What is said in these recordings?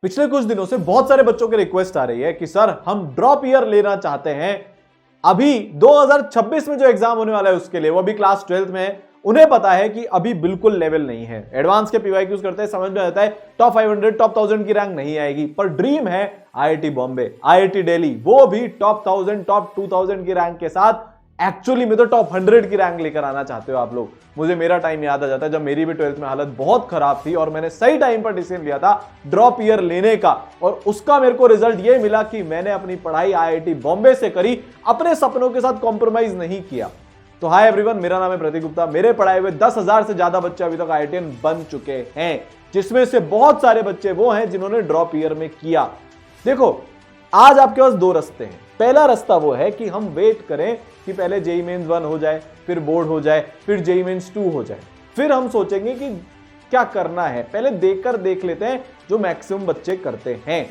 पिछले कुछ दिनों से बहुत सारे बच्चों की रिक्वेस्ट आ रही है कि सर हम ड्रॉप ईयर लेना चाहते हैं। अभी 2026 में जो एग्जाम होने वाला है उसके लिए, वो अभी क्लास 12th में है, उन्हें पता है कि अभी बिल्कुल लेवल नहीं है। एडवांस के पीवाईक्यूज करते हैं, समझ में आता है टॉप 500 टॉप 1000 की रैंक नहीं आएगी, पर ड्रीम है आईआईटी बॉम्बे, आईआईटी दिल्ली, वो भी टॉप 1000 टॉप 2000 की रैंक के साथ। एक्चुअली में तो टॉप 100 की रैंक लेकर आना चाहते हो आप लोग। मुझे मेरा टाइम याद आ जाता है जब मेरी भी 12th में हालत बहुत खराब थी और मैंने सही टाइम पर डिसीजन लिया था ड्रॉप ईयर लेने का, और उसका मेरे को रिजल्ट ये मिला कि मैंने अपनी पढ़ाई आईआईटी बॉम्बे से करी, अपने सपनों के साथ कॉम्प्रोमाइज नहीं किया। तो हाय एवरीवन, मेरा नाम है प्रतीक गुप्ता। मेरे पढ़ाए हुए 10,000 से ज्यादा बच्चे अभी तक आईआईटीएन बन चुके हैं, जिसमें से बहुत सारे बच्चे वो हैं जिन्होंने ड्रॉप ईयर में किया। देखो, आज आपके पास दो रास्ते हैं। पहला रास्ता वो है कि हम वेट करें कि पहले जेईई मेंस 1 हो जाए, फिर बोर्ड हो जाए, फिर जेईई मेंस 2 हो जाए, फिर हम सोचेंगे कि क्या करना है। पहले देख लेते हैं जो मैक्सिमम बच्चे करते हैं।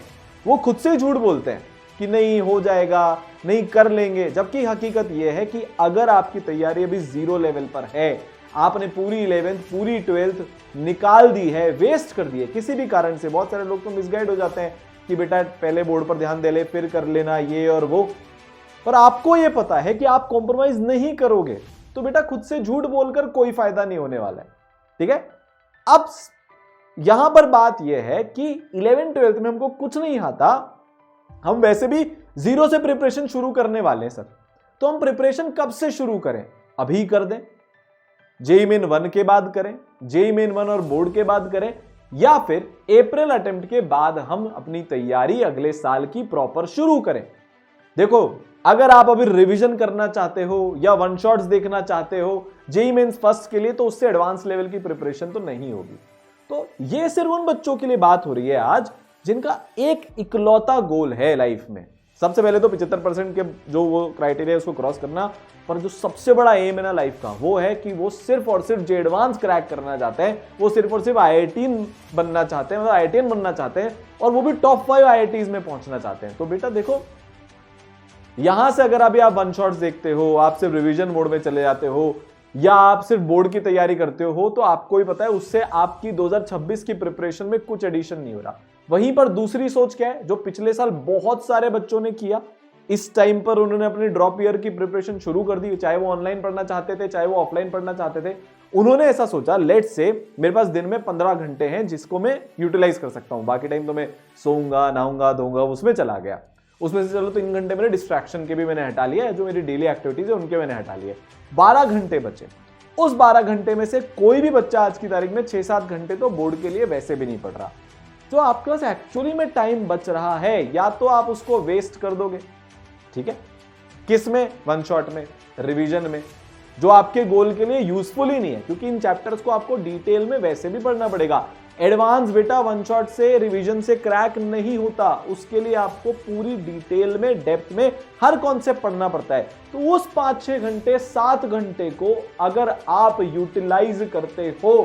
वो खुद से झूठ बोलते हैं कि नहीं हो जाएगा, नहीं कर लेंगे, जबकि हकीकत यह है कि अगर आपकी तैयारी अभी 0 लेवल पर है, आपने पूरी 11th पूरी 12th निकाल दी है, वेस्ट कर दी है किसी भी कारण से। बहुत सारे लोग तो मिसगाइड हो जाते हैं कि बेटा पहले बोर्ड पर ध्यान दे ले, फिर कर लेना ये और वो, पर आपको यह पता है कि आप कॉम्प्रोमाइज नहीं करोगे, तो बेटा खुद से झूठ बोलकर कोई फायदा नहीं होने वाला है। ठीक है, अब यहां पर बात यह है कि 11th 12th में हमको कुछ नहीं आता, हम वैसे भी 0 से प्रिपरेशन शुरू करने वाले हैं सर। तो हम प्रिपरेशन कब से शुरू करें? अभी कर दें, जेईई मेन 1 के बाद करें, जेईई मेन 1 और बोर्ड के बाद करें, या फिर अप्रैल अटेम्प्ट के बाद हम अपनी तैयारी अगले साल की प्रॉपर शुरू करें। देखो, अगर आप अभी रिवीजन करना चाहते हो या वन शॉट्स देखना चाहते हो जेईई मेंस फर्स्ट के लिए, तो उससे एडवांस लेवल की प्रिपरेशन तो नहीं होगी। तो ये सिर्फ उन बच्चों के लिए बात हो रही है आज जिनका एक इकलौता गोल है लाइफ में। सबसे पहले तो 75% के जो वो क्राइटेरिया है उसको क्रॉस करना, पर जो सबसे बड़ा एम है ना लाइफ का, वो है कि वो सिर्फ और सिर्फ जे एडवांस क्रैक करना चाहते हैं, वो सिर्फ और सिर्फ आईआईटीएन बनना चाहते हैं, मतलब आईआईटीएन बनना चाहते हैं, और वो भी टॉप 5 आईआईटीज में पहुंचना चाहते हैं। तो बेटा देखो, यहां से अगर अभी आप वन शॉट्स देखते हो, आप सिर्फ रिवीजन मोड में चले जाते हो, या आप सिर्फ बोर्ड की तैयारी करते हो, तो आपको ही पता है उससे आपकी 2026 की प्रिपरेशन में कुछ एडिशन नहीं हो रहा। वहीं पर दूसरी सोच क्या है, जो पिछले साल बहुत सारे बच्चों ने किया, इस टाइम पर उन्होंने अपनी ड्रॉप ईयर की प्रिपरेशन शुरू कर दी, चाहे वो ऑनलाइन पढ़ना चाहते थे, चाहे वो ऑफलाइन पढ़ना चाहते थे। उन्होंने ऐसा सोचा, लेट्स से मेरे पास दिन में 15 घंटे हैं जिसको मैं यूटिलाइज कर सकता हूं, बाकी टाइम तो मैं सोऊंगा, नहाऊंगा, धोऊंगा, उसमें चला गया। उसमें से चलो 3 घंटे मेरे डिस्ट्रैक्शन के भी मैंने हटा लिया, जो मेरी डेली एक्टिविटीज है उनके मैंने हटा लिए, 12 घंटे बचे। उस 12 घंटे में से कोई भी बच्चा आज की तारीख में 6-7 घंटे तो बोर्ड के लिए वैसे भी नहीं पढ़ रहा। तो आपके पास एक्चुअली में टाइम बच रहा है, या तो आप उसको वेस्ट कर दोगे, ठीक है, किस में? वन शॉट में, रिवीजन में, जो आपके गोल के लिए यूजफुल ही नहीं है, क्योंकि इन चैप्टर्स को आपको डिटेल में वैसे भी पढ़ना पड़ेगा। एडवांस बेटा वन शॉट से, रिवीजन से क्रैक नहीं होता, उसके लिए आपको पूरी डिटेल में, डेप्थ में हर कॉन्सेप्ट पढ़ना पड़ता है। तो उस 5-6 घंटे 7 घंटे को अगर आप यूटिलाइज करते हो,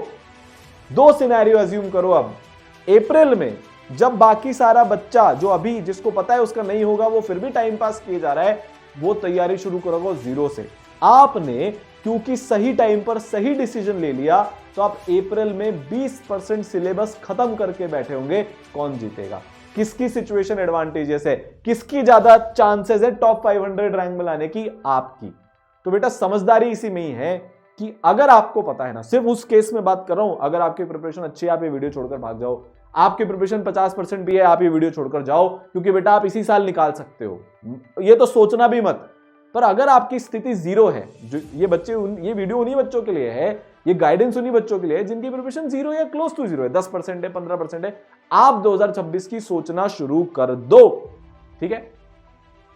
दो सिनेरियो अज्यूम करो। अब अप्रैल में जब बाकी सारा बच्चा जो अभी जिसको पता है उसका नहीं होगा, वो फिर भी टाइम पास किए जा रहा है, वो तैयारी शुरू करोगे 0 से। आपने क्योंकि सही टाइम पर सही डिसीजन ले लिया, तो आप अप्रैल में 20% सिलेबस खत्म करके बैठे होंगे। कौन जीतेगा? किसकी सिचुएशन एडवांटेजेस है, किसकी ज्यादा चांसेस है टॉप 500 रैंक में लाने की? आपकी। तो बेटा समझदारी इसी में ही है कि अगर आपको पता है ना, सिर्फ उस केस में बात कर रहा हूं, अगर आपकी प्रिपरेशन अच्छी है आप ये वीडियो छोड़कर भाग जाओ, आपकी प्रिपरेशन 50% भी है आप ये वीडियो छोड़कर जाओ, क्योंकि बेटा आप इसी साल निकाल सकते हो, ये तो सोचना भी मत। पर अगर आपकी स्थिति 0 है, जो ये वीडियो उन्हीं बच्चों के लिए है, ये गाइडेंस उन्हीं बच्चों के लिए है जिनकी प्रिपरेशन 0 या क्लोज टू 0 है, 10% है, 15% है। आप 2026 की सोचना शुरू कर दो, ठीक है?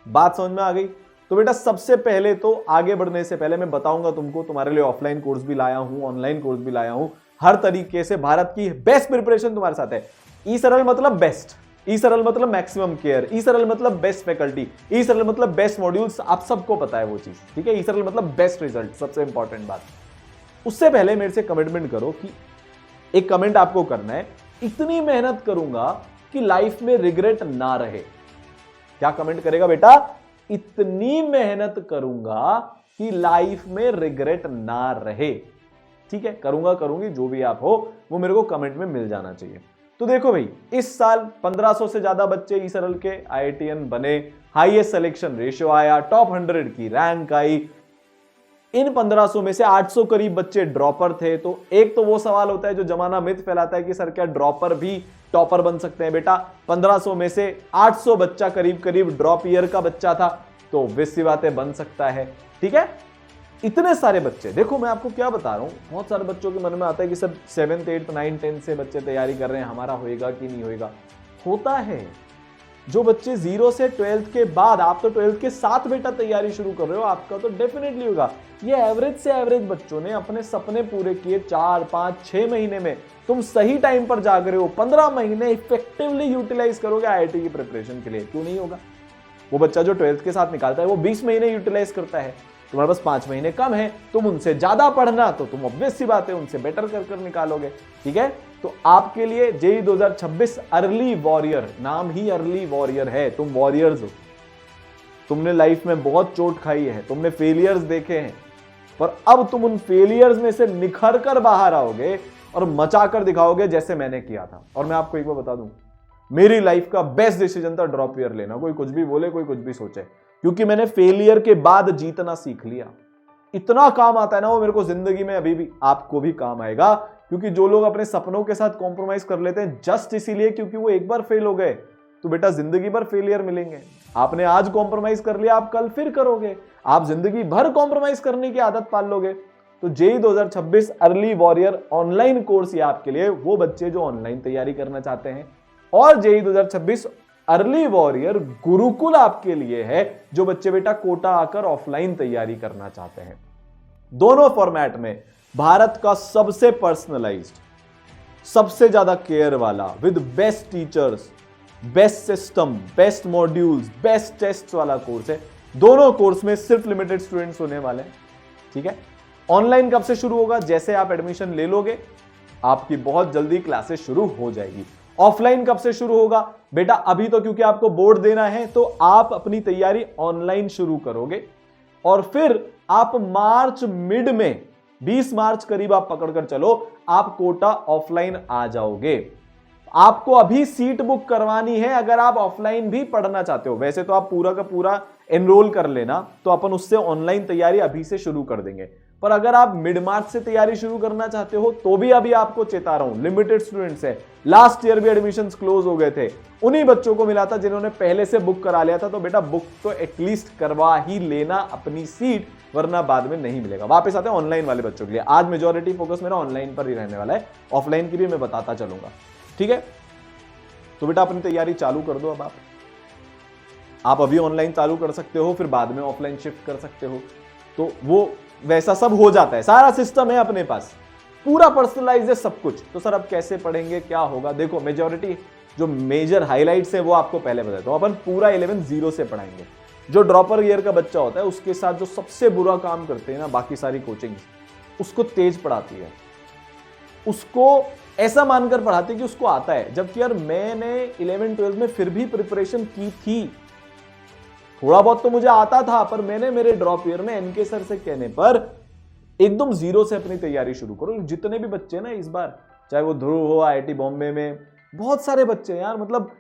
बात समझ में आ गई? तो बेटा सबसे पहले तो आगे बढ़ने से पहले मैं बताऊंगा तुमको, तुम्हारे लिए ऑफलाइन कोर्स भी लाया हूं, ऑनलाइन कोर्स भी लाया हूं, हर तरीके से भारत की बेस्ट प्रिपरेशन तुम्हारे साथ है। ई सरल मतलब बेस्ट, ई सरल मतलब मैक्सिमम केयर, ई सरल मतलब बेस्ट फैकल्टी, ई सरल मतलब बेस्ट मॉड्यूल्स, आप सबको पता है वो चीज, ठीक है? ई सरल मतलब बेस्ट रिजल्ट, सबसे इंपॉर्टेंट बात। उससे पहले मेरे से कमिटमेंट करो कि एक कमेंट आपको करना है, इतनी मेहनत करूंगा कि लाइफ में रिग्रेट ना रहे। क्या कमेंट करेगा बेटा? इतनी मेहनत करूंगा कि लाइफ में रिग्रेट ना रहे। ठीक है, करूंगा, करूंगी, जो भी आप हो वो मेरे को कमेंट में मिल जाना चाहिए। तो देखो भाई, इस साल 1500 से ज्यादा बच्चे ईसरल के IITian बने, हाईएस्ट सिलेक्शन रेशियो आया, टॉप 100 की रैंक आई। इन 1500 में से 800 करीब बच्चे ड्रॉपर थे। तो एक तो वो सवाल होता है जो जमाना मिथ फैलाता है कि सर क्या ड्रॉपर भी टॉपर बन सकते हैं? बेटा 1500 में से 800 बच्चा करीब करीब ड्रॉप ईयर का बच्चा था, तो ऑब्वियस सी बातें बन सकता है। ठीक है, इतने सारे बच्चे, देखो मैं आपको क्या बता रहा हूं, बहुत सारे बच्चों के मन में आता है कि sir 7th 8th 9th 10th से बच्चे तैयारी कर रहे हैं, हमारा होएगा कि नहीं होएगा। होता है। जो बच्चे 0 से 12th के बाद, आप तो 12th के साथ बेटा तैयारी शुरू कर रहे हो, आपका तो डेफिनेटली होगा। ये एवरेज से एवरेज बच्चों ने अपने सपने पूरे किए 4 5 6 महीने में। तुम सही टाइम पर जाग रहे हो, 15 महीने इफेक्टिवली यूटिलाइज करोगे IIT की प्रिपरेशन के लिए, क्यों नहीं होगा? वो बच्चा जो 12th के साथ निकालता है वो 20 महीने यूटिलाइज करता है, तुम्हारे पास 5 महीने कम है, तुम उनसे ज्यादा पढ़ना, तो तुम ऑब्वियस सी बात है उनसे बेटर कर निकालोगे। ठीक है, तो आपके लिए JEE 2026 अर्ली वॉरियर, नाम ही अर्ली वॉरियर है। तुम वॉरियर्स हो, तुमने लाइफ में बहुत चोट खाई है, तुमने फेलियर्स देखे हैं, पर अब तुम उन फेलियर्स में से निखर कर बाहर आओगे और मचाकर दिखाओगे जैसे मैंने किया था। और मैं आपको एक बार बता दूं, मेरी लाइफ का बेस्ट डिसीजन था ड्रॉप ईयर लेना। कोई कुछ भी बोले, कोई कुछ भी सोचे, क्योंकि मैंने फेलियर के बाद जीतना सीख लिया। इतना काम आता है ना वो मेरे को जिंदगी में, अभी भी आपको भी काम आएगा। क्योंकि जो लोग अपने सपनों के साथ कॉम्प्रोमाइज कर लेते हैं जस्ट इसीलिए क्योंकि वो एक बार फेल हो गए, तो बेटा जिंदगी भर फेलियर मिलेंगे। आपने आज कॉम्प्रोमाइज कर लिया, आप कल फिर करोगे, आप जिंदगी भर कॉम्प्रोमाइज करने की आदत पाल लोगे। तो JEE 2026 early warrior online course ये आपके लिए, वो बच्चे जो ऑनलाइन तैयारी करना चाहते हैं, और JEE 2026 अर्ली वॉरियर गुरुकुल आपके लिए है, जो बच्चे बेटा कोटा आकर ऑफलाइन तैयारी करना चाहते हैं। दोनों फॉर्मेट में भारत का सबसे पर्सनलाइज्ड, सबसे ज्यादा केयर वाला, with best teachers, best system, best modules, best test वाला कोर्स है। दोनों कोर्स में सिर्फ लिमिटेड स्टूडेंट्स होने वाले हैं। ठीक है, ऑनलाइन कब से शुरू होगा? जैसे आप एडमिशन ले लोगे आपकी बहुत जल्दी क्लासेस शुरू हो जाएगी। ऑफलाइन कब से शुरू होगा? बेटा अभी तो क्योंकि आपको बोर्ड देना है तो आप अपनी तैयारी ऑनलाइन शुरू करोगे, और फिर आप मार्च मिड में, 20 मार्च करीब आप पकड़कर चलो, आप कोटा ऑफलाइन आ जाओगे। आपको अभी सीट बुक करवानी है अगर आप ऑफलाइन भी पढ़ना चाहते हो। वैसे तो आप पूरा का पूरा एनरोल कर लेना, तो अपन उससे ऑनलाइन तैयारी अभी से शुरू कर देंगे। पर अगर आप मिड मार्च से तैयारी शुरू करना चाहते हो तो भी अभी आपको चेता रहा हूं, लिमिटेड स्टूडेंट्स है। लास्ट ईयर भी एडमिशंस क्लोज हो गए थे, उन्हीं बच्चों को मिला था जिन्होंने पहले से बुक करा लिया था। तो बेटा बुक तो एटलीस्ट करवा ही लेना अपनी सीट, वरना बाद में नहीं मिलेगा। वापस आते हैं ऑनलाइन वाले बच्चों के लिए। आज मेजॉरिटी फोकस मेरा ऑनलाइन पर ही रहने वाला है, ऑफलाइन की भी मैं बताता चलूंगा। ठीक है, तो बेटा अपनी तैयारी चालू कर दो। अब आप अभी ऑनलाइन चालू कर सकते हो, फिर बाद में ऑफलाइन शिफ्ट कर सकते हो, तो वो वैसा सब हो जाता है। सारा सिस्टम है अपने पास, पूरा पर्सनलाइज है सब कुछ। तो सर अब कैसे पढ़ेंगे, क्या होगा? देखो मेजॉरिटी जो मेजर हाइलाइट्स है वो आपको पहले बता दो। अपन पूरा 11 0 से पढ़ाएंगे। जो ड्रॉपर ईयर का बच्चा होता है उसके साथ जो सबसे बुरा काम करते हैं ना बाकी सारी कोचिंग, उसको तेज पढ़ाती है, उसको ऐसा मानकर पढ़ाती है कि उसको आता है। जबकि यार मैंने 11 12 में फिर भी प्रिपरेशन की थी, थोड़ा बहुत तो मुझे आता था, पर मैंने मेरे ड्रॉप ईयर में एनके सर से कहने पर एकदम 0 से अपनी तैयारी शुरू करो। जितने भी बच्चे ना इस बार, चाहे वो ध्रुव हो IIT बॉम्बे में, बहुत सारे बच्चे यार, मतलब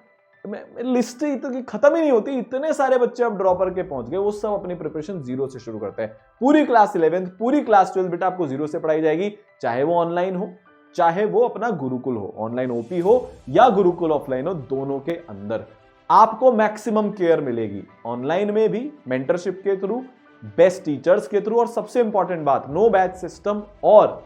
लिस्ट इतनी खत्म ही नहीं होती, इतने सारे बच्चे अब ड्रॉपर के पहुंच गए। वो सब अपनी प्रिपरेशन 0 से शुरू करते हैं। पूरी क्लास 11 पूरी क्लास 12 बेटा आपको 0 से पढ़ाई जाएगी, चाहे वो ऑनलाइन हो, चाहे वो अपना गुरुकुल हो, ऑनलाइन OP हो या गुरुकुल ऑफलाइन हो, दोनों के अंदर आपको मैक्सिमम केयर मिलेगी। ऑनलाइन में भी मेंटरशिप के थ्रू, बेस्ट टीचर्स के थ्रू, और सबसे इंपॉर्टेंट बात, नो बैच सिस्टम और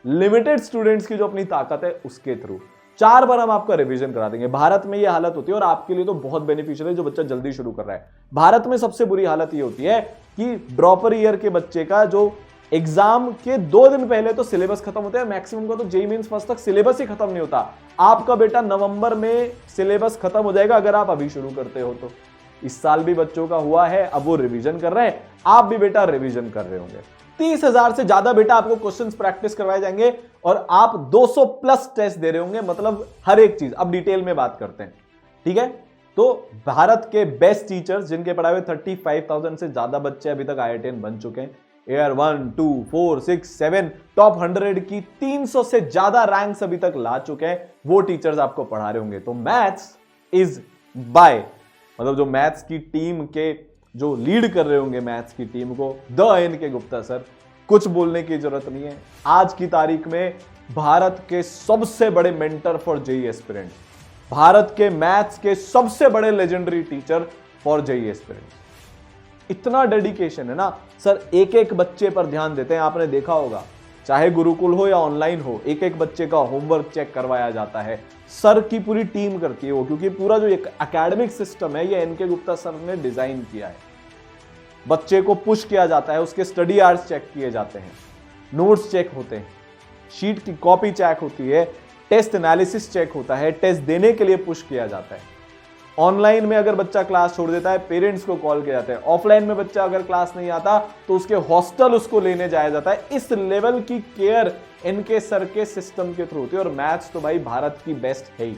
लिमिटेड स्टूडेंट्स की जो अपनी ताकत है उसके थ्रू 4 बार हम आपका रिवीजन करा देंगे। भारत में यह हालत होती है, और आपके लिए तो बहुत बेनिफिशियल है जो बच्चा जल्दी शुरू कर रहा है। भारत में सबसे बुरी हालत यह होती है कि ड्रॉपर ईयर के बच्चे का जो एग्जाम के 2 दिन पहले तो सिलेबस खत्म होता है, मैक्सिमम का तो JEE मेंस फर्स्ट तक सिलेबस ही खत्म नहीं होता। आपका बेटा नवंबर में सिलेबस खत्म हो जाएगा अगर आप अभी शुरू करते हो तो। इस साल भी बच्चों का हुआ है, अब वो रिवीजन कर रहे हैं, आप भी बेटा रिवीजन कर रहे होंगे। 30,000 से ज्यादा बेटा आपको क्वेश्चंस प्रैक्टिस करवाए जाएंगे, और आप 200 प्लस टेस्ट दे रहे होंगे, मतलब हर एक चीज। अब डिटेल में बात करते हैं, ठीक है? तो भारत के बेस्ट टीचर्स जिनके पढ़ाए हुए 35,000 से ज्यादा बच्चे अभी तक IITian बन चुके हैं, एयर 1, 2, 4, 6, 7 टॉप 100 की 300 से ज्यादा रैंक्स अभी तक ला चुके हैं, वो टीचर्स आपको पढ़ा रहे होंगे। तो मैथ्स इज बाय, मतलब जो मैथ्स की टीम के जो लीड कर रहे होंगे मैथ्स की टीम को, द एन.के. गुप्ता सर, कुछ बोलने की जरूरत नहीं है। आज की तारीख में भारत के सबसे बड़े mentor for JEE aspirant, Bharat के मैथ्स के सबसे बड़े legendary teacher for JEE aspirant. इतना डेडिकेशन है ना सर, एक एक बच्चे पर ध्यान देते हैं। आपने देखा होगा, चाहे गुरुकुल हो या ऑनलाइन हो, एक एक बच्चे का होमवर्क चेक करवाया जाता है। सर की पूरी टीम करती है वो, क्योंकि पूरा जो एक एकेडमिक सिस्टम है ये एन.के. गुप्ता सर ने डिजाइन किया है। बच्चे को पुश किया जाता है, उसके स्टडी आवर्स चेक किए जाते हैं, नोट्स चेक होते हैं, शीट की कॉपी चेक होती है, टेस्ट एनालिसिस चेक होता है, टेस्ट देने के लिए पुश किया जाता है। ऑनलाइन में अगर बच्चा क्लास छोड़ देता है, पेरेंट्स को कॉल किया जाता है। ऑफलाइन में बच्चा अगर क्लास नहीं आता तो उसके हॉस्टल उसको लेने जाया जाता है। इस लेवल की केयर इनके सर के सिस्टम के थ्रू होती है। और मैथ्स तो भाई भारत की बेस्ट है ही,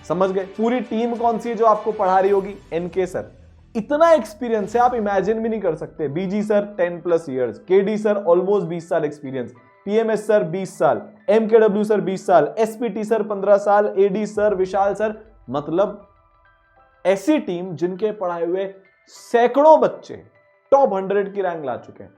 समझ गए। पूरी टीम कौन सी है जो आपको पढ़ा रही होगी? एन.के. सर। इतना एक्सपीरियंस है, आप इमेजिन भी नहीं कर सकते। BG sir 10+ years, KD sir almost 20 साल एक्सपीरियंस, पीएमएस सर 20 साल, एमकेडब्ल्यू सर 20 साल, एसपीटी सर 15 साल, एडी सर, विशाल सर, मतलब ऐसी टीम जिनके पढ़ाए हुए सैकड़ों बच्चे टॉप 100 की रैंक ला चुके हैं।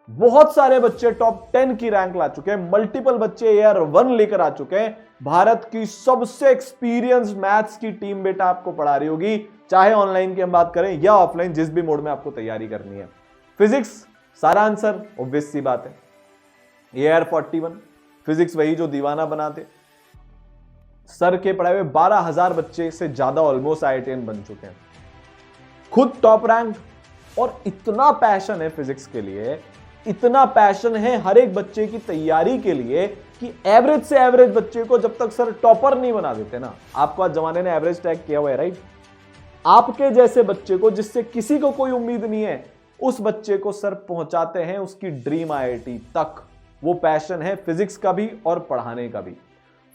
बहुत सारे बच्चे टॉप 10 की रैंक ला चुके हैं, मल्टीपल बच्चे एयर 1 लेकर आ चुके हैं। भारत की सबसे एक्सपीरियंस मैथ्स की टीम बेटा आपको पढ़ा रही होगी, चाहे ऑनलाइन की हम बात करें या ऑफलाइन, जिस भी मोड में आपको तैयारी करनी है। फिजिक्स सारा आंसर ऑब्वियस सी बात है, एयर 41 फिजिक्स वही जो दीवाना बनाते। सर के पढ़ाए हुए 12,000 बच्चे से ज्यादा ऑलमोस्ट आईआईटीएन बन चुके हैं, खुद टॉप रैंक। और इतना पैशन है फिजिक्स के लिए, इतना पैशन है हर एक बच्चे की तैयारी के लिए कि एवरेज से एवरेज बच्चे को जब तक सर टॉपर नहीं बना देते ना, आपको आज जमाने ने एवरेज टैग किया हुआ है राइट, आपके जैसे बच्चे को जिससे किसी को कोई उम्मीद नहीं है, उस बच्चे को सर पहुंचाते हैं उसकी ड्रीम आईआईटी तक। वो पैशन है फिजिक्स का भी और पढ़ाने का भी।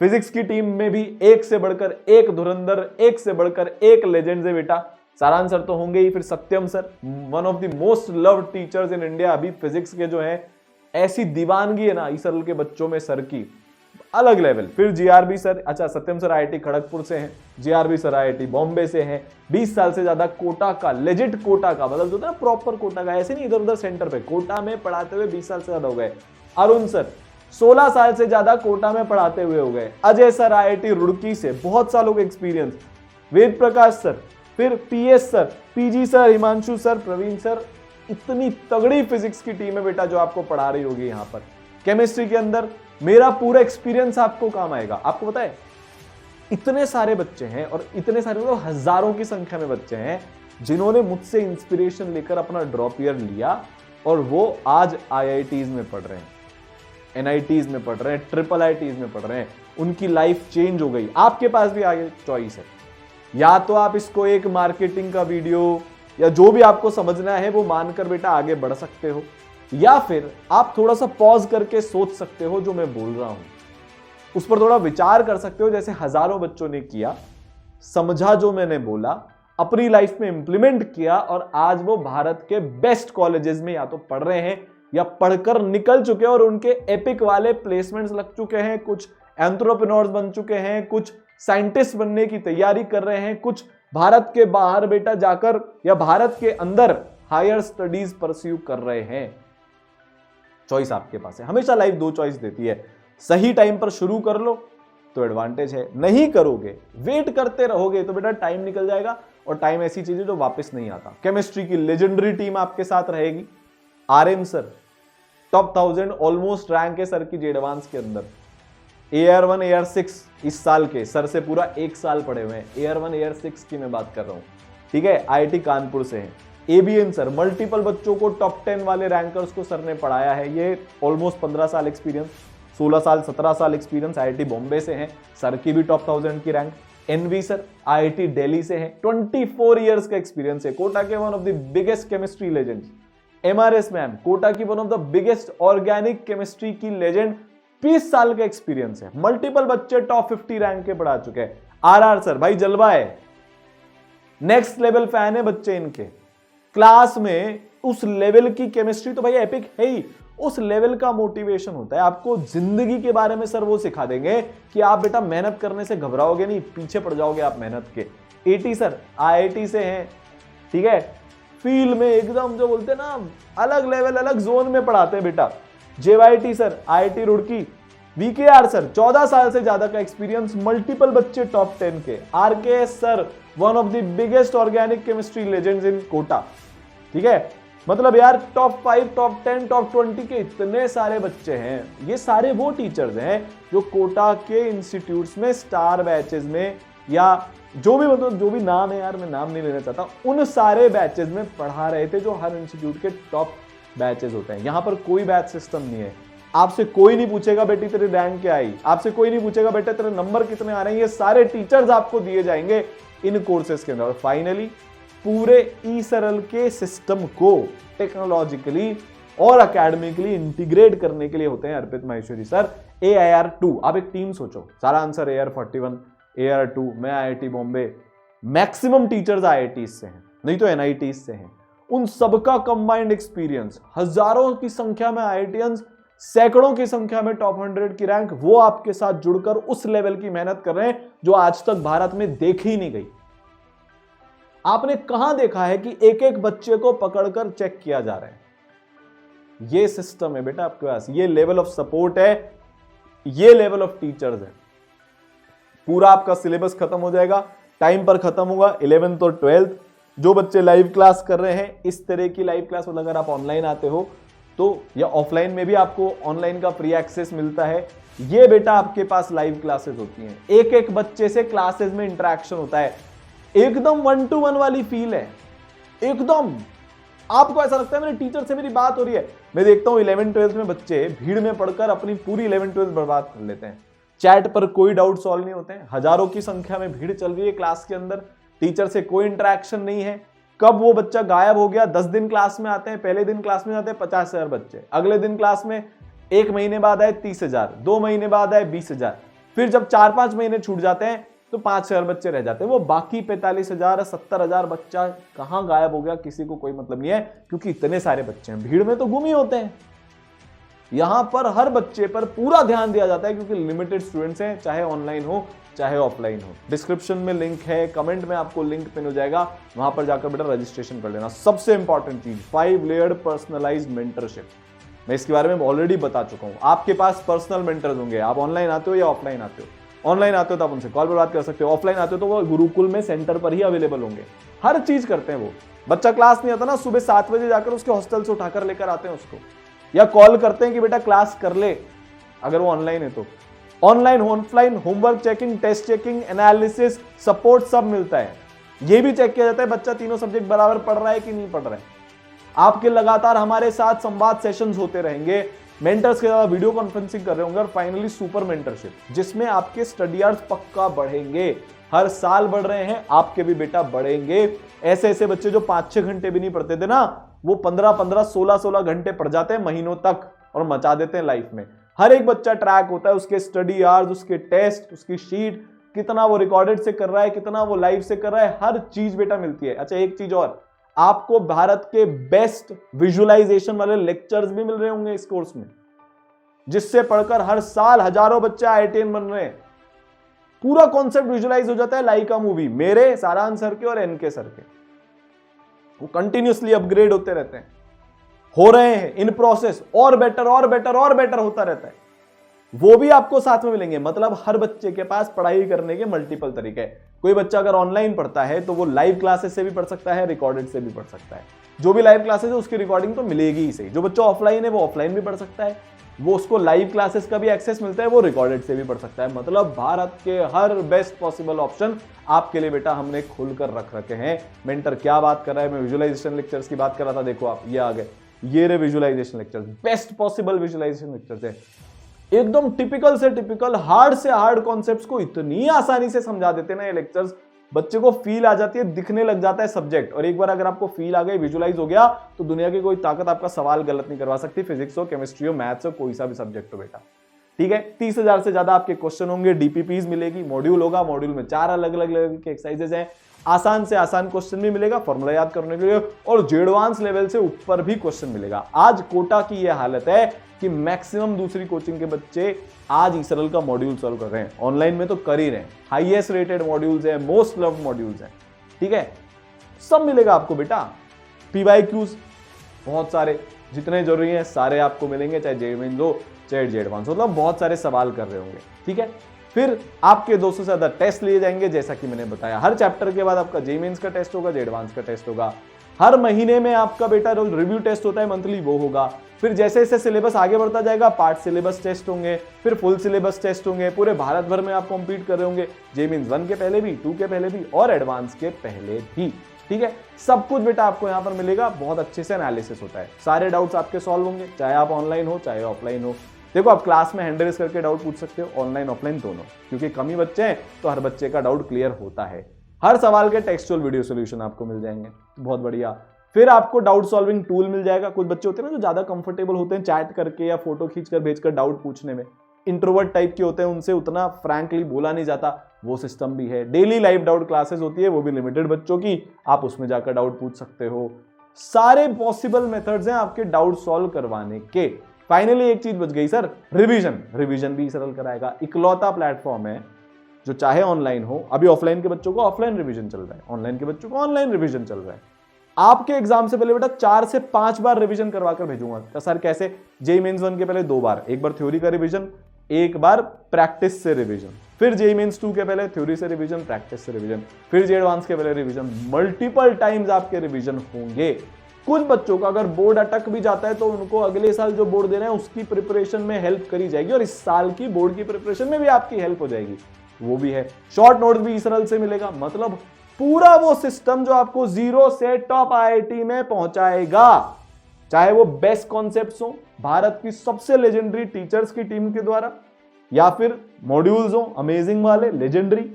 फिजिक्स की टीम में भी एक से बढ़कर एक धुरंधर, एक से बढ़कर एक लेजेंड है बेटा। सारांश सर तो होंगे ही, फिर Satyam sir, one of the most loved teachers in India. अभी फिजिक्स के जो है ऐसी दीवानगी है ना ईसरल के बच्चों में सर की, अलग लेवल। फिर जीआरबी सर, अच्छा सत्यम सर आईआईटी खड़गपुर से हैं, जीआरबी सर आईआईटी बॉम्बे से हैं, 20 साल से ज्यादा कोटा का, लेजिट कोटा का, मतलब जो था प्रॉपर कोटा का, ऐसे नहीं इधर उधर सेंटर पे, कोटा में पढ़ाते हुए 20 साल से ज्यादा हो गए। अरुण सर 16 साल से ज्यादा कोटा में पढ़ाते हुए हो गए। अजय सर आईआईटी रुड़की से, बहुत सालों का एक्सपीरियंस। वेद प्रकाश सर, फिर PS sir, PG sir, Himanshu sir, Praveen sir, इतनी तगड़ी फिजिक्स की टीम है बेटा जो आपको पढ़ा रही होगी यहाँ पर। केमिस्ट्री के अंदर मेरा पूरा एक्सपीरियंस आपको काम आएगा। आपको पता है इतने सारे बच्चे हैं, और इतने सारे मतलब हजारों की संख्या में बच्चे हैं जिन्होंने मुझसे इंस्पिरेशन लेकर अपना ड्रॉप ईयर लिया, और वो आज आईआईटीज में पढ़ रहे हैं, एनआईटीज में पढ़ रहे हैं, ट्रिपल आईटीज में पढ़ रहे हैं। उनकी लाइफ चेंज हो गई। आपके पास भी आगे चॉइस है, या तो आप इसको एक मार्केटिंग का वीडियो या जो भी आपको समझना है वो मानकर बेटा आगे बढ़ सकते हो, या फिर आप थोड़ा सा पॉज करके सोच सकते हो जो मैं बोल रहा हूं, उस पर थोड़ा विचार कर सकते हो, जैसे हजारों बच्चों ने किया, समझा जो मैंने बोला, अपनी लाइफ में इंप्लीमेंट किया, और आज वो भारत के बेस्ट कॉलेजेस में या तो पढ़ रहे हैं या पढ़कर निकल चुके हैं, और उनके एपिक वाले प्लेसमेंट्स लग चुके हैं। कुछ एंटरप्रेन्योर्स बन चुके हैं, कुछ साइंटिस्ट बनने की तैयारी कर रहे हैं, कुछ भारत के बाहर बेटा जाकर या भारत के अंदर हायर स्टडीज परस्यू कर रहे हैं। चॉइस आपके पास है, हमेशा लाइफ 2 चॉइस देती है। सही टाइम पर शुरू कर लो तो एडवांटेज है, नहीं करोगे, वेट करते रहोगे तो बेटा टाइम निकल जाएगा, और टाइम ऐसी चीज है जो वापस नहीं आता। केमिस्ट्री की लेजेंडरी टीम आपके साथ रहेगी। RM sir top 1000 almost rank है सर की जे एडवांस के अंदर। एयर 1 एयर 6 इस साल के सर से पूरा 1 साल पढ़े हुए हैं। एयर 1 एयर 6 की मैं बात कर रहा हूं, ठीक है, आईआईटी कानपुर से हैं। एबीएन सर मल्टीपल बच्चों को टॉप 10 वाले रैंकर्स को सर ने पढ़ाया है। ये ऑलमोस्ट 15 साल एक्सपीरियंस, 16 साल 17 साल एक्सपीरियंस। आईआईटी बॉम्बे से हैं, सर की भी टॉप 1000 की rank. NV sir IIT Delhi से हैं, 24 इयर्स का एक्सपीरियंस है, कोटा के one of the biggest chemistry legends. MRS ma'am Kota की one of the biggest organic chemistry की लेजेंड, 20 साल का एक्सपीरियंस है। मल्टीपल बच्चे टॉप 50 रैंक के पढ़ा चुके हैं। आरआर सर भाई जलवा है, नेक्स्ट लेवल फैन है बच्चे इनके। क्लास में उस लेवल की केमिस्ट्री तो भाई एपिक है ही। उस लेवल का मोटिवेशन होता है। आपको जिंदगी के बारे में सर वो सिखा देंगे कि आप बेटा मेहनत करने से घबराओगे नहीं, पीछे पड़ जाओगे आप मेहनत के। एटी सर IIT से हैं, ठीक है, फील्ड में एकदम जो बोलते हैं ना अलग लेवल अलग जोन में पढ़ाते हैं बेटा। JYT sir IIT Roorkee. VKR sir 14 साल से ज्यादा का एक्सपीरियंस, मल्टीपल बच्चे टॉप 10 के। RKS sir one of the biggest organic chemistry legends in Kota, ठीक है। मतलब यार टॉप 5, टॉप 10, टॉप 20 के इतने सारे बच्चे हैं। ये सारे वो टीचर्स हैं जो कोटा के इंस्टीट्यूट्स में स्टार बैचेस में या जो भी मतलब जो भी नाम है यार, मैं नाम नहीं लेना चाहता, उन सारे बैचेस में पढ़ा रहे थे जो हर इंस्टीट्यूट के टॉप बैचेस होते हैं। यहां पर कोई बैच सिस्टम नहीं है। आपसे कोई नहीं पूछेगा बेटी तेरी रैंक क्या आई, आपसे कोई नहीं पूछेगा बेटा तेरे नंबर कितने आ रहे हैं। ये सारे टीचर्स आपको दिए जाएंगे इन कोर्सेज के अंदर। और फाइनली पूरे ई-सरल के सिस्टम को टेक्नोलॉजिकली और एकेडमिकली इंटीग्रेट करने के लिए होते हैं अर्पित माहेश्वरी सर AIR2। आप एक टीम सोचो, सारा आंसर AR41, AR2 में IIT Bombay, maximum teachers IIT से हैं, नहीं तो NIT से हैं। उन सबका कंबाइंड एक्सपीरियंस, हजारों की संख्या में IITians, सैकड़ों की संख्या में टॉप 100 की रैंक, वो आपके साथ जुड़कर उस लेवल की मेहनत कर रहे हैं जो आज तक भारत में देखी ही नहीं गई। आपने कहां देखा है कि एक एक बच्चे को पकड़कर चेक किया जा रहा है? ये सिस्टम है बेटा आपके पास, ये लेवल ऑफ सपोर्ट है, ये लेवल ऑफ टीचर्स है। पूरा आपका सिलेबस खत्म हो जाएगा, टाइम पर खत्म होगा। 11th और 12th जो बच्चे लाइव क्लास कर रहे हैं, इस तरह की लाइव क्लास, मतलब अगर आप ऑनलाइन आते हो तो या ऑफलाइन में भी आपको ऑनलाइन का फ्री एक्सेस मिलता है। ये बेटा आपके पास लाइव क्लासेस होती हैं, एक एक बच्चे से क्लासेस में इंटरेक्शन होता है, एकदम 1 to 1 वाली फील है। एकदम आपको ऐसा लगता है मेरे टीचर से मेरी बात हो रही है। मैं देखता हूं 11th 12th में बच्चे भीड़ में पढ़कर अपनी पूरी 11th 12th बर्बाद कर लेते हैं। चैट पर कोई डाउट सॉल्व नहीं होते हैं, हजारों की संख्या में भीड़ चल रही है क्लास के अंदर, टीचर से कोई इंटरेक्शन नहीं है। कब वो बच्चा गायब हो गया? 10 दिन क्लास में आते हैं, पहले दिन क्लास में आते हैं 50,000 बच्चे, अगले दिन क्लास में 1 महीने बाद आए 30,000, 2 महीने बाद आए 20,000, फिर जब 4-5 महीने छूट जाते हैं तो 5,000 बच्चे रह जाते हैं। वो बाकी 45,000 70,000 बच्चा कहां गायब हो गया किसी को कोई मतलब नहीं है, क्योंकि इतने सारे बच्चे हैं, भीड़ में तो गुम ही होते हैं। यहां पर हर बच्चे पर पूरा ध्यान दिया जाता है क्योंकि लिमिटेड स्टूडेंट्स हैं, चाहे ऑनलाइन हो चाहे ऑफलाइन हो। डिस्क्रिप्शन में लिंक है, कमेंट में आपको लिंक पिन हो जाएगा, वहां पर जाकर बेटा रजिस्ट्रेशन कर लेना। सबसे इंपॉर्टेंट चीज 5 लेयर्ड पर्सनलाइज्ड मेंटरशिप, मैं इसके बारे में ऑलरेडी बता चुका हूं। आपके पास पर्सनल मेंटर्स होंगे, आप ऑनलाइन आते हो या ऑफलाइन आते हो। ऑनलाइन आते हो तो आप उनसे कॉल पर बात कर सकते हो, ऑफलाइन आते हो तो वो गुरुकुल में सेंटर पर ही अवेलेबल होंगे। हर चीज करते हैं वो। बच्चा क्लास नहीं आता ना, सुबह 7 बजे जाकर उसके हॉस्टल से उठाकर लेकर आते हैं उसको, या कॉल करते हैं कि बेटा क्लास कर ले, अगर वो ऑनलाइन है तो। Online offline homework checking, test checking, analysis, support सब मिलता है। ये भी चेक किया जाता है बच्चा तीनों सब्जेक्ट बराबर पढ़ रहा है कि नहीं पढ़ रहा है। आपके लगातार हमारे साथ संवाद सेशंस होते रहेंगे, मेंटर्स के साथ वीडियो कॉन्फ्रेंसिंग कर रहे होंगे, और फाइनली सुपर मेंटरशिप जिसमें आपके स्टडी आवर्स पक्का बढ़ेंगे। हर साल बढ़ रहे हैं, आपके भी बेटा बढ़ेंगे। ऐसे ऐसे बच्चे जो 5-6 घंटे भी नहीं पढ़ते थे ना, वो 15-15, 16-16 घंटे पढ़ जाते हैं महीनों तक और मचा देते हैं लाइफ में। हर एक बच्चा ट्रैक होता है, उसके स्टडी आवर्स, उसके टेस्ट, उसकी शीट, कितना वो रिकॉर्डेड से कर रहा है, कितना वो लाइव से कर रहा है, हर चीज बेटा मिलती है। अच्छा एक चीज और, आपको भारत के बेस्ट विजुअलाइजेशन वाले लेक्चर्स भी मिल रहे होंगे इस कोर्स में, जिससे पढ़कर हर साल हजारों बच्चे IITian बन रहे हैं। पूरा कॉन्सेप्ट विजुअलाइज हो जाता है लाइका मूवी, मेरे, सारांश सर के और NK सर के। वो कंटिन्यूअसली अपग्रेड होते रहते हैं, हो रहे हैं इन प्रोसेस, और बेटर और बेटर और बेटर होता रहता है। वो भी आपको साथ में मिलेंगे। मतलब हर बच्चे के पास पढ़ाई करने के मल्टीपल तरीके हैं। कोई बच्चा अगर ऑनलाइन पढ़ता है तो वो लाइव क्लासेस से भी पढ़ सकता है, रिकॉर्डेड से भी पढ़ सकता है। जो भी लाइव क्लासेस है उसकी रिकॉर्डिंग तो मिलेगी ही सही। जो बच्चा ऑफलाइन है वो ऑफलाइन भी पढ़ सकता है, वो उसको लाइव क्लासेस का भी एक्सेस मिलता है, वो रिकॉर्डेड से भी पढ़ सकता है। मतलब भारत के हर बेस्ट पॉसिबल ऑप्शन आपके लिए बेटा हमने खुलकर रख रखे हैं। मेंटर क्या बात कर रहा है, मैं विजुअलाइजेशन लेक्चर्स की बात कर रहा था, देखो आप ये आ गए, ये ray visualization lectures, best possible visualization lectures है। एकदम टिपिकल से टिपिकल, हार्ड से हार्ड कॉन्सेप्ट्स को इतनी आसानी से समझा देते हैं ना ये लेक्चर्स, बच्चे को फील आ जाती है, दिखने लग जाता है सब्जेक्ट। और एक बार अगर आपको फील आ गई, विजुअलाइज हो गया, तो दुनिया की कोई ताकत आपका सवाल गलत नहीं करवा सकती। फिजिक्स हो, केमिस्ट्री हो, मैथ्स हो, कोई सा भी सब्जेक्ट हो बेटा, ठीक है। 30,000 से ज्यादा आपके क्वेश्चन होंगे, DPPs मिलेगी, मॉड्यूल होगा, मॉड्यूल में 4 अलग अलग के एक्सरसाइजेस हैं। आसान से आसान क्वेश्चन भी मिलेगा फॉर्मूला याद करने के लिए, और एडवांस लेवल से ऊपर भी क्वेश्चन मिलेगा। आज कोटा की यह हालत है कि मैक्सिमम दूसरी कोचिंग के बच्चे आज इसरल का मॉड्यूल सॉल्व कर रहे हैं, ऑनलाइन में तो कर ही रहे हैं। हाईएस्ट रेटेड मॉड्यूल्स है, मोस्ट लव्ड मॉड्यूल्स है, ठीक है, सब मिलेगा आपको बेटा। PYQs बहुत सारे, जितने जरूरी हैं सारे आपको मिलेंगे, चाहे जेईई मेंस हो चाहे जेईई एडवांस, मतलब बहुत सारे सवाल कर रहे होंगे, ठीक है। फिर आपके 200 से ज्यादा टेस्ट लिए जाएंगे, जैसा कि मैंने बताया। हर चैप्टर के बाद आपका जेईई मेंस का टेस्ट होगा, जेईई एडवांस का टेस्ट होगा। हर महीने में आपका बेटा जो रिव्यू टेस्ट होता है मंथली, वो होगा। फिर जैसे जैसे सिलेबस आगे बढ़ता जाएगा, पार्ट सिलेबस टेस्ट होंगे, फिर फुल सिलेबस टेस्ट होंगे। पूरे भारत भर में आप कॉम्पीट कर रहे होंगे, जेईई मेंस 1 के पहले भी, 2 के पहले भी और एडवांस के पहले भी, ठीक है। सब कुछ बेटा आपको यहाँ पर मिलेगा, बहुत अच्छे से एनालिसिस होता है, सारे डाउट्स आपके सॉल्व होंगे, चाहे आप ऑनलाइन हो चाहे ऑफलाइन हो। देखो आप क्लास में हैंड रेज करके डाउट पूछ सकते हो, ऑनलाइन ऑफलाइन दोनों, क्योंकि कम ही बच्चे हैं तो हर बच्चे का डाउट क्लियर होता है। हर सवाल के टेक्सचुअल वीडियो सोल्यूशन आपको मिल जाएंगे, बहुत बढ़िया। फिर आपको डाउट सॉल्विंग टूल मिल जाएगा। कुछ बच्चे होते हैं ना जो ज्यादा कंफर्टेबल होते हैं चैट करके या फोटो खींचकर भेजकर डाउट पूछने में, इंट्रोवर्ट टाइप के होते हैं, उनसे उतना फ्रैंकली बोला नहीं जाता, वो सिस्टम भी है। डेली लाइव डाउट क्लासेस होती है, वो भी लिमिटेड बच्चों की, आप उसमें जाकर डाउट पूछ सकते हो। सारे पॉसिबल मेथड्स हैं आपके डाउट सॉल्व करवाने के। फाइनली एक चीज बच गई सर, रिवीजन भी सरल कराएगा। इकलौता प्लेटफॉर्म है जो चाहे ऑनलाइन हो, अभी ऑफलाइन के बच्चों को ऑफलाइन रिवीजन चल रहा है, ऑनलाइन के बच्चों को ऑनलाइन रिवीजन चल रहा है। आपके एग्जाम से पहले बेटा 4 से 5 बार रिवीजन करवा कर भेजूंगा। तो सर कैसे? जेईई मेंस 1 के पहले 2 बार, एक बार थ्योरी का रिवीजन, एक बार प्रैक्टिस से रिवीजन, फिर जेईई मेंस 2 के पहले थ्योरी से रिवीजन, प्रैक्टिस से रिवीजन, फिर जेईई एडवांस के पहले रिवीजन। मल्टीपल टाइम्स आपके रिवीजन होंगे। कुछ बच्चों का अगर बोर्ड अटक भी जाता है तो उनको अगले साल जो बोर्ड दे रहे हैं उसकी प्रिपरेशन में हेल्प करी जाएगी, और इस साल की बोर्ड की प्रिपरेशन में भी आपकी हेल्प हो जाएगी, वो भी है। शॉर्ट नोट भी इसरल से मिलेगा, मतलब पूरा वो सिस्टम जो आपको 0 से टॉप IIT में पहुंचाएगा, चाहे वो बेस्ट कॉन्सेप्ट्स हो भारत की सबसे लेजेंडरी टीचर्स की टीम के द्वारा, या फिर मॉड्यूल्स हो अमेजिंग वाले लेजेंडरी,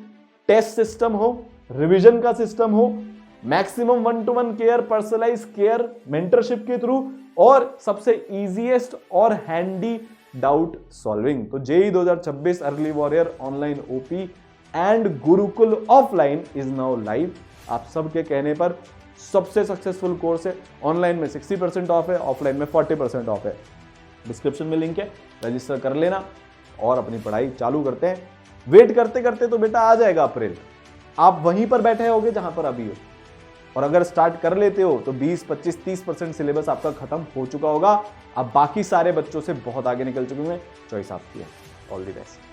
टेस्ट सिस्टम हो, रिवीजन का सिस्टम हो, maximum 1-to-1 care, personalize care mentorship के थ्रू, और सबसे इजीएस्ट और हैंडी डाउट सॉल्विंग। तो JEE 2026 early warrior online OP and Gurukul offline is now live. आप सबके कहने पर सबसे सक्सेसफुल कोर्स है। ऑनलाइन में 60% ऑफ है, ऑफलाइन में 40% ऑफ है। डिस्क्रिप्शन में लिंक है, रजिस्टर कर लेना और अपनी पढ़ाई चालू करते हैं। वेट करते करते तो बेटा आ जाएगा अप्रैल, आप वहीं पर बैठे होगे जहां पर अभी हो, और अगर स्टार्ट कर लेते हो तो 20, 25, 30% सिलेबस आपका खत्म हो चुका होगा। अब बाकी सारे बच्चों से बहुत आगे निकल चुके हैं। चॉइस आपकी है। All the best.